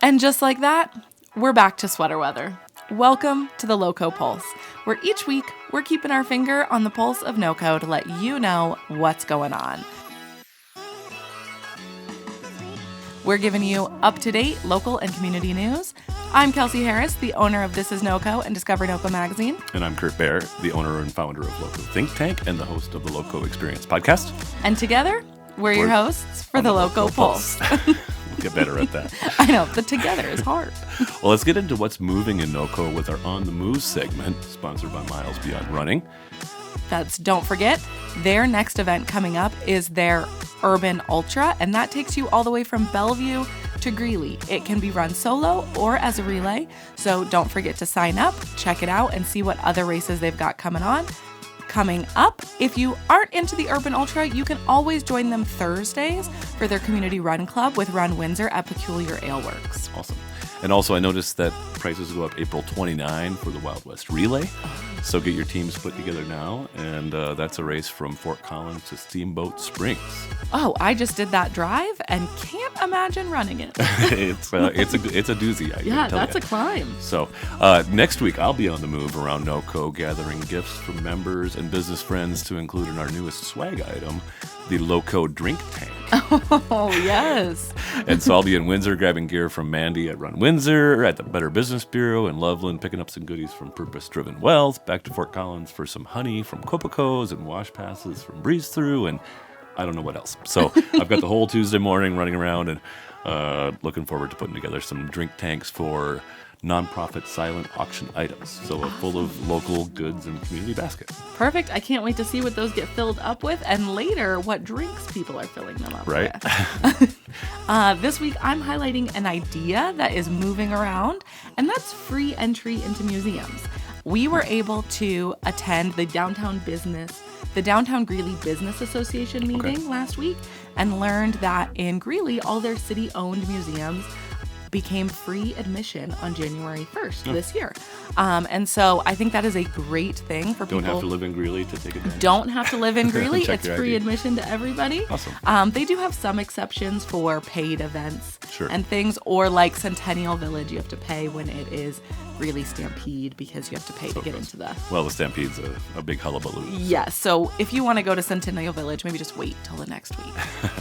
And just like that, we're back to sweater weather. Welcome to the LoCo Pulse, where each week we're keeping our finger on the pulse of NoCo to let you know what's going on. We're giving you up-to-date local and community news. I'm Kelsey Harris, the owner of This Is NoCo and Discover NoCo magazine. And I'm Kurt Baer, the owner and founder of LoCo Drink Tank and the host of the LoCo Experience podcast. And together, we're your hosts for the LoCo Pulse. We'll get better at that. I know, the together is hard. Well, let's get into what's moving in NoCo with our On the Move segment, sponsored by Miles Beyond Running. Don't forget, their next event coming up is their Urban Ultra, and that takes you all the way from Bellevue to Greeley. It can be run solo or as a relay, so don't forget to sign up, check it out, and see what other races they've got coming up. If you aren't into the Urban Ultra, you can always join them Thursdays for their community run club with Run Windsor at Epiculier Aalworks. Awesome. And also, I noticed that prices go up April 29 for the Wild West Relay. So get your teams put together now, and that's a race from Fort Collins to Steamboat Springs. Oh, I just did that drive and can't imagine running it. It's a doozy. That's a climb. So next week, I'll be on the move around NoCo, gathering gifts from members and business friends to include in our newest swag item, the LoCo Drink Tank. Oh, yes. And so I'll be in Windsor grabbing gear from Mandy at Run Windsor, at the Better Business Bureau in Loveland, picking up some goodies from Purpose Driven Wells, back to Fort Collins for some honey from Copacos and wash passes from Thru, and I don't know what else. So I've got the whole Tuesday morning running around and looking forward to putting together some drink tanks for nonprofit silent auction items. So full of local goods and community basket. Perfect. I can't wait to see what those get filled up with, and later what drinks people are filling them up with. This week I'm highlighting an idea that is moving around, and that's free entry into museums. We were able to attend the Downtown Greeley Business Association meeting last week and learned that in Greeley, all their city-owned museums became free admission on January 1st this year. And so I think that is a great thing for people. Don't have to live in Greeley to take advantage. Don't have to live in Greeley. It's free ID. admission to everybody. Awesome. They do have some exceptions for paid events and things, or like Centennial Village, you have to pay when it is Greeley Stampede because you have to pay to get into the... Well, the Stampede's a big hullabaloo. Yes, so if you want to go to Centennial Village, maybe just wait till the next week.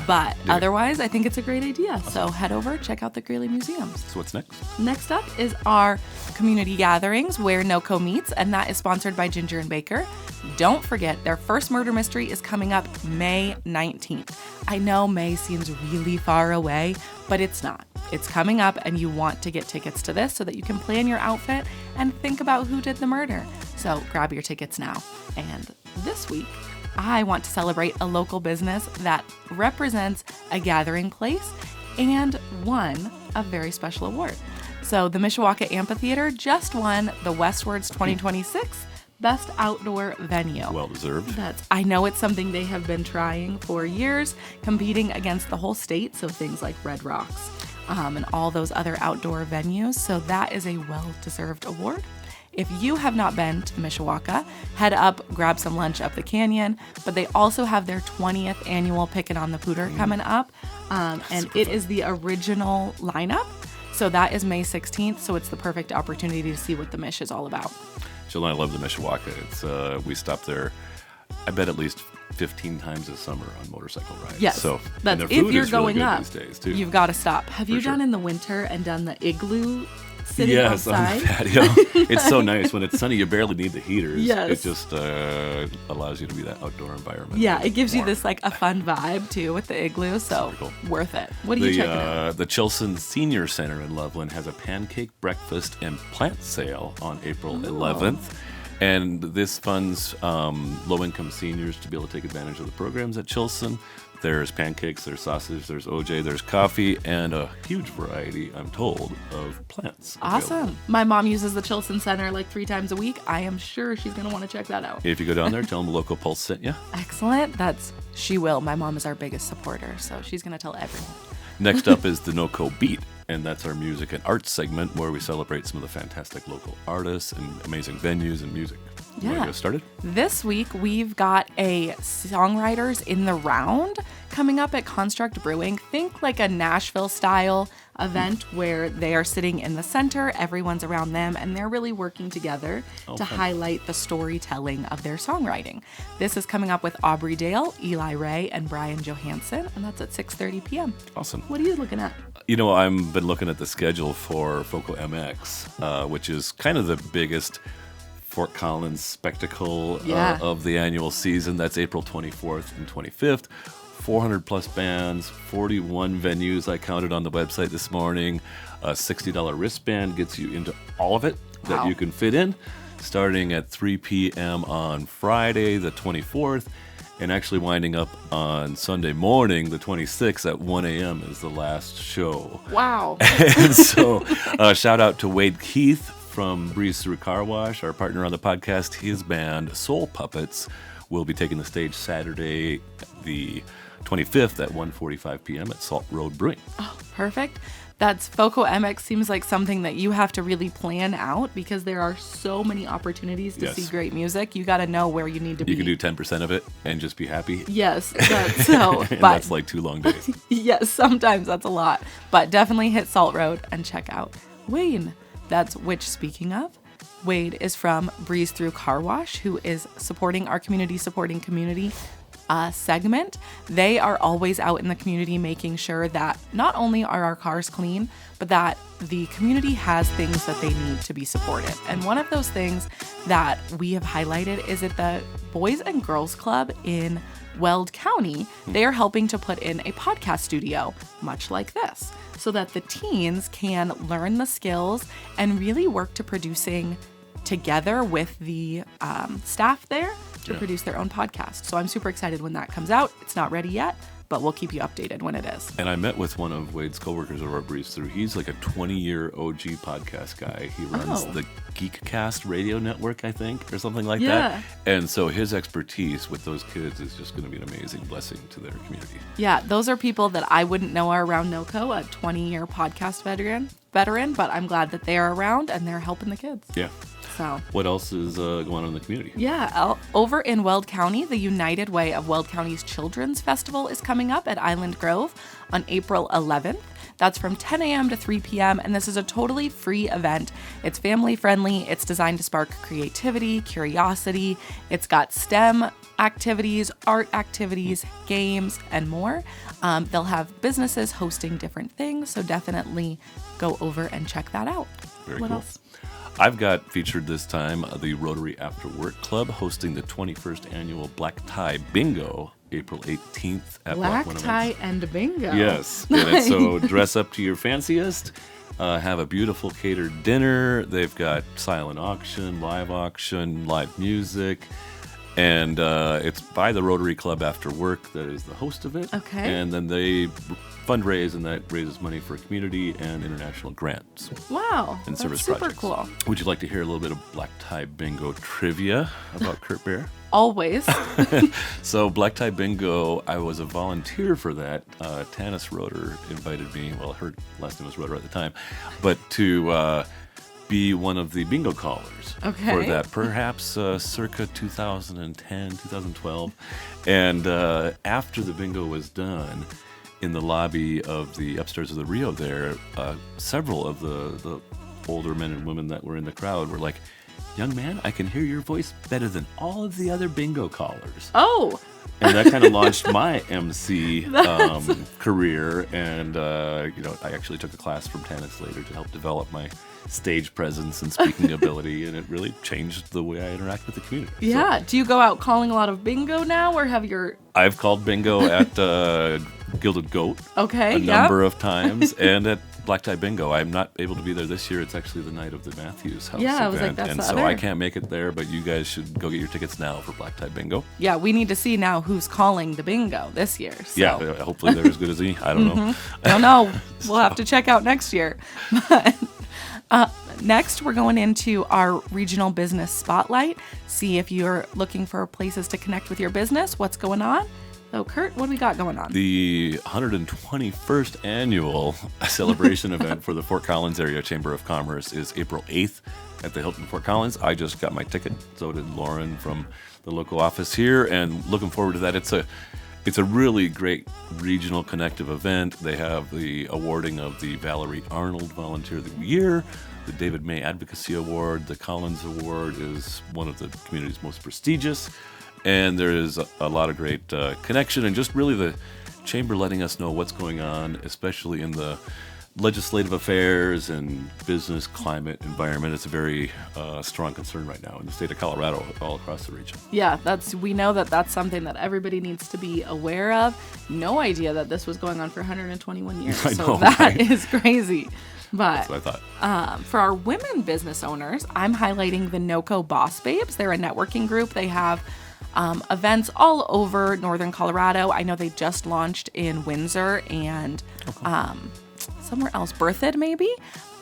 But otherwise, I think it's a great idea. Awesome. So head over, check out the Greeley museums. So what's next? Next up is our community gatherings where NoCo meets, and that is sponsored by Ginger and Baker. Don't forget, their first murder mystery is coming up May 19th. I know May seems really far away, but it's not. It's coming up, and you want to get tickets to this so that you can plan your outfit and think about who did the murder. So grab your tickets now. And this week, I want to celebrate a local business that represents a gathering place and won a very special award. So the Mishawaka Amphitheater just won the Westwards 2026 Best Outdoor Venue. Well deserved. I know it's something they have been trying for years, competing against the whole state, so things like Red Rocks and all those other outdoor venues. So that is a well-deserved award. If you have not been to Mishawaka, head up, grab some lunch up the canyon. But they also have their 20th annual Pickin' on the Pooter coming up. And it is the original lineup. So that is May 16th. So it's the perfect opportunity to see what the Mish is all about. Jill and I love the Mishawaka. It's we stop there, I bet, at least 15 times this summer on motorcycle rides. Yes, so that's if you're going really up. These days too. You've got to stop. Have you done in the winter and done the igloo sitting outside? On the patio. It's so nice when it's sunny. You barely need the heaters. Yes. It just allows you to be that outdoor environment. Yeah, it gives you this like a fun vibe too with the igloo. So cool. Worth it. What are you checking out? The Chilson Senior Center in Loveland has a pancake breakfast and plant sale on April 11th. And this funds low-income seniors to be able to take advantage of the programs at Chilson. There's pancakes, there's sausage, there's OJ, there's coffee, and a huge variety, I'm told, of plants. Awesome. Available. My mom uses the Chilson Center like 3 times a week. I am sure she's going to want to check that out. If you go down there, tell them the LoCo Pulse sent you. Excellent. She will. My mom is our biggest supporter, so she's going to tell everyone. Next up is the NoCo Beat, and that's our music and arts segment where we celebrate some of the fantastic local artists and amazing venues and music. You want to get started? This week, we've got a Songwriters in the Round coming up at Construct Brewing. Think like a Nashville-style event where they are sitting in the center, everyone's around them, and they're really working together to highlight the storytelling of their songwriting. This is coming up with Aubrey Dale, Eli Ray, and Brian Johansson, and that's at 6:30 p.m. Awesome. What are you looking at? I've been looking at the schedule for FOCO MX, which is kind of the biggest Fort Collins spectacle of the annual season. That's April 24th and 25th. 400 plus bands, 41 venues I counted on the website this morning. A $60 wristband gets you into all of it that you can fit in, starting at 3 p.m. on Friday the 24th, and actually winding up on Sunday morning the 26th at 1 a.m. is the last show. Wow. And so shout out to Wade Keith from Breeze Thru Car Wash, our partner on the podcast. His band, Soul Puppets, will be taking the stage Saturday the 25th at 1:45 p.m. at Salt Road Brewing. Oh, perfect. That's FOCO MX seems like something that you have to really plan out because there are so many opportunities to see great music. You got to know where you need to be. You can do 10% of it and just be happy. Yes, that's so. And that's like 2 long days. Yes, sometimes that's a lot. But definitely hit Salt Road and check out Wayne. That's which, speaking of, Wade is from Breeze Thru Car Wash, who is supporting our community segment. They are always out in the community making sure that not only are our cars clean, but that the community has things that they need to be supported. And one of those things that we have highlighted is at the Boys and Girls Club in Weld County. They are helping to put in a podcast studio, much like this, so that the teens can learn the skills and really work to producing together with the staff there to produce their own podcast. So I'm super excited when that comes out. It's not ready yet, but we'll keep you updated when it is. And I met with one of Wade's coworkers over at Breeze Thru. He's like a 20-year OG podcast guy. He runs the Geekcast radio network, I think, or something like that. And so his expertise with those kids is just going to be an amazing blessing to their community. Yeah, those are people that I wouldn't know are around NOCO, a 20-year podcast veteran, but I'm glad that they are around and they're helping the kids. Yeah. So, what else is going on in the community? Yeah, over in Weld County, the United Way of Weld County's Children's Festival is coming up at Island Grove on April 11th. That's from 10 a.m. to 3 p.m., and this is a totally free event. It's family friendly. It's designed to spark creativity, curiosity. It's got STEM activities, art activities, games, and more. They'll have businesses hosting different things, so definitely go over and check that out. Very what cool. else? I've got featured this time the Rotary After Work Club hosting the 21st annual Black Tie Bingo, April 18th at Black Block Tie and Bingo. Yes. Nice. So dress up to your fanciest, have a beautiful catered dinner. They've got silent auction, live music. And it's by the Rotary Club After Work that is the host of it. Okay. And then they fundraise, and that raises money for community and international grants. Wow. And service super projects. Cool. Would you like to hear a little bit of Black Tie Bingo trivia about Kurt Bear? Always. So Black Tie Bingo, I was a volunteer for that. Tanis Roeder invited me, well, her last name was Roeder at the time, but to be one of the bingo callers for that, perhaps circa 2010, 2012. And after the bingo was done, in the lobby of the upstairs of the Rio there, several of the older men and women that were in the crowd were like, "Young man, I can hear your voice better than all of the other bingo callers." Oh! And that kind of launched my MC career. And, I actually took a class from Tanis later to help develop my stage presence and speaking ability. And it really changed the way I interact with the community. Yeah. So, do you go out calling a lot of bingo now, or have your... I've called bingo at Gilded Goat a number of times, and at Black Tie Bingo. I'm not able to be there this year. It's actually the night of the Matthews House event. I was like, that's and the so other. I can't make it there, but you guys should go get your tickets now for Black Tie Bingo. Yeah, we need to see now who's calling the bingo this year. So. Yeah, hopefully they're as good as me. I don't know. Don't know. We'll have to check out next year. But next, we're going into our regional business spotlight. See if you're looking for places to connect with your business. What's going on? So, Kurt, what do we got going on? The 121st annual celebration event for the Fort Collins Area Chamber of Commerce is April 8th at the Hilton Fort Collins. I just got my ticket. So did Lauren from the local office here, and looking forward to that. It's a really great regional connective event. They have the awarding of the Valerie Arnold Volunteer of the Year, the David May Advocacy Award. The Collins Award is one of the community's most prestigious. And there is a lot of great connection and just really the chamber letting us know what's going on, especially in the legislative affairs and business climate environment. It's a very strong concern right now in the state of Colorado, all across the region. Yeah, we know that's something that everybody needs to be aware of. No idea that this was going on for 121 years. I know, that right? is crazy. But That's what I thought. for our women business owners, I'm highlighting the NoCo Boss Babes. They're a networking group. They have events all over northern Colorado. I know they just launched in Windsor and somewhere else, Berthoud maybe,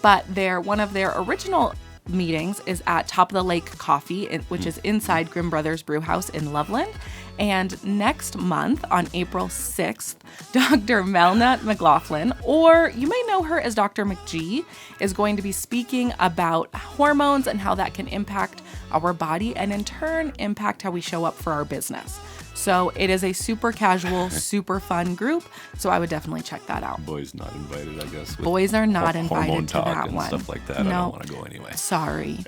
but one of their original meetings is at Top of the Lake Coffee, which is inside Grimm Brothers Brew House in Loveland. And next month, on April 6th, Dr. Melna McLaughlin, or you may know her as Dr. McGee, is going to be speaking about hormones and how that can impact our body and in turn impact how we show up for our business. So it is a super casual, super fun group. So I would definitely check that out. Boys not invited, I guess. with Boys are not hormone invited to talk that and one. stuff like that. No. I don't want to go anyway. Sorry.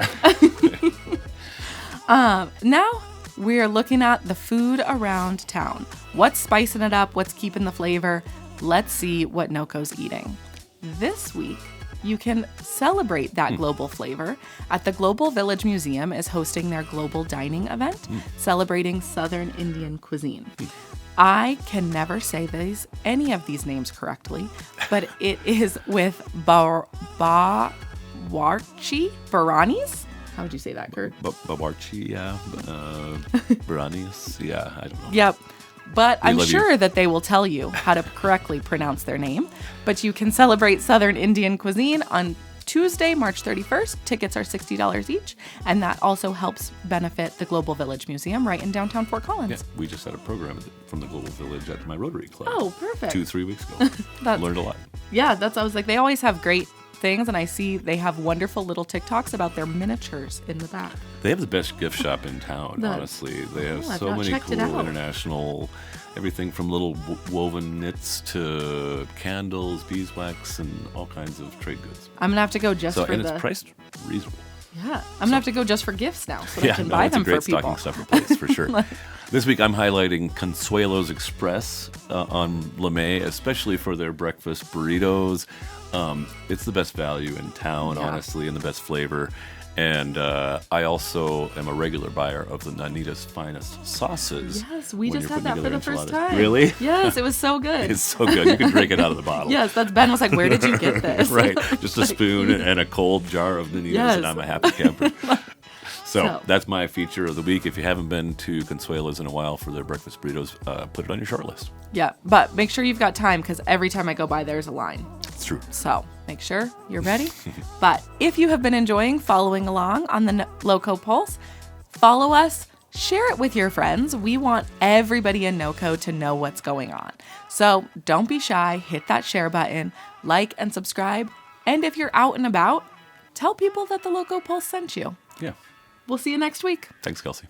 Now we are looking at the food around town. What's spicing it up? What's keeping the flavor? Let's see what NoCo's eating. This week, you can celebrate that global flavor at the Global Village Museum is hosting their global dining event celebrating Southern Indian cuisine. I can never say any of these names correctly, but it is with Baranis? How would you say that, Kurt? Bawarchi, yeah. Baranis, yeah, I don't know. Yep. But I'm love sure that they will tell you how to correctly pronounce their name. But you can celebrate Southern Indian cuisine on Tuesday, March 31st. Tickets are $60 each. And that also helps benefit the Global Village Museum right in downtown Fort Collins. Yeah, we just had a program from the Global Village at my Rotary Club. Oh, perfect. 2-3 weeks ago. Learned a lot. Yeah, I was like, they always have great things. And I see they have wonderful little TikToks about their miniatures in the back. They have the best gift shop in town, honestly. They have so many cool international, everything from little woven knits to candles, beeswax, and all kinds of trade goods. I'm going to have to go and it's priced reasonable. Yeah, I'm going to have to go just for gifts now so I can buy them for people. It's a great stocking stuffer place, for sure. This week I'm highlighting Consuelo's Express on LeMay, especially for their breakfast burritos. It's the best value in town, honestly, and the best flavor. And I also am a regular buyer of the Nanita's Finest sauces. Yes, we just had that for the first time. Really? Yes, it was so good. It's so good. You can drink it out of the bottle. Yes, Ben was like, where did you get this? Right. Just a spoon and a cold jar of Nanita's, and I'm a happy camper. So that's my feature of the week. If you haven't been to Consuelo's in a while for their breakfast burritos, put it on your short list. Yeah, but make sure you've got time because every time I go by, there's a line. It's true. So make sure you're ready. But if you have been enjoying following along on the LoCo Pulse, follow us, share it with your friends. We want everybody in NoCo to know what's going on. So don't be shy. Hit that share button, like and subscribe. And if you're out and about, tell people that the LoCo Pulse sent you. Yeah. We'll see you next week. Thanks, Kelsey.